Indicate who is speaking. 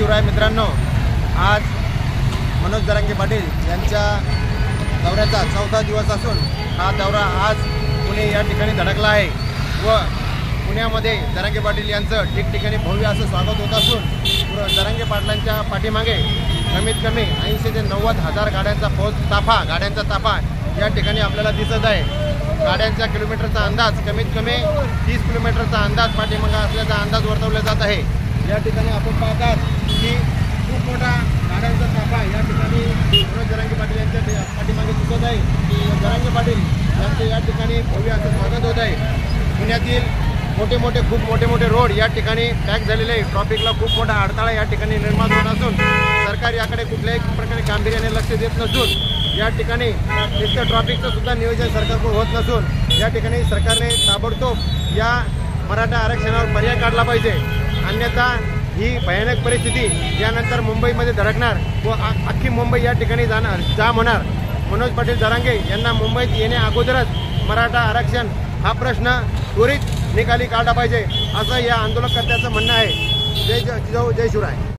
Speaker 1: शिवराय मित्रांनो, आज मनोज जरांगे पाटील यांच्या दौऱ्याचा 4था दिवस असून हा दौरा आज पुणे या ठिकाणी धडकला आहे व पुण्यामध्ये जरांगे पाटील यांचं ठिकठिकाणी भव्य असं स्वागत होत असून जरांगे पाटलांच्या पाठीमागे कमीत कमी 80 ते 90 हजार गाड्यांचा ताफा या ठिकाणी आपल्याला दिसत आहे। गाड्यांच्या किलोमीटरचा अंदाज कमीत कमी 30 किलोमीटरचा अंदाज पाठीमागे असल्याचा अंदाज वर्तवला जात आहे। या ठिकाणी आपण पाहतात की खूप मोठा गाड्यांचा ताफा या ठिकाणी मनोज जरांगे पाटील यांच्या पाठीमागे दिसत आहे। जरांगे पाटील यांचे या ठिकाणी भव्य असं स्वागत होत आहे। पुण्यातील खूप मोठे मोठे रोड या ठिकाणी पॅक झालेले आहे। ट्रॅफिकला खूप मोठा अडथळा या ठिकाणी निर्माण होत असून सरकार याकडे कुठल्याही प्रकारे गांभीर्याने लक्ष देत नसून या ठिकाणी नुसतं ट्रॅफिकचं सुद्धा नियोजन सरकारकडून होत नसून या ठिकाणी सरकारने ताबडतोब या मराठा आरक्षणावर पर्याय काढला पाहिजे, अन्यथा ही भयानक परिस्थिती यानंतर मुंबईमध्ये धडकणार व अख्खी मुंबई या ठिकाणी जाम होणार। मनोज पाटील जरांगे यांना मुंबईत येण्या अगोदरच मराठा आरक्षण हा प्रश्न त्वरित निकाली काढला पाहिजे असं या आंदोलनकर्त्याचं म्हणणं आहे। जय शिवराय।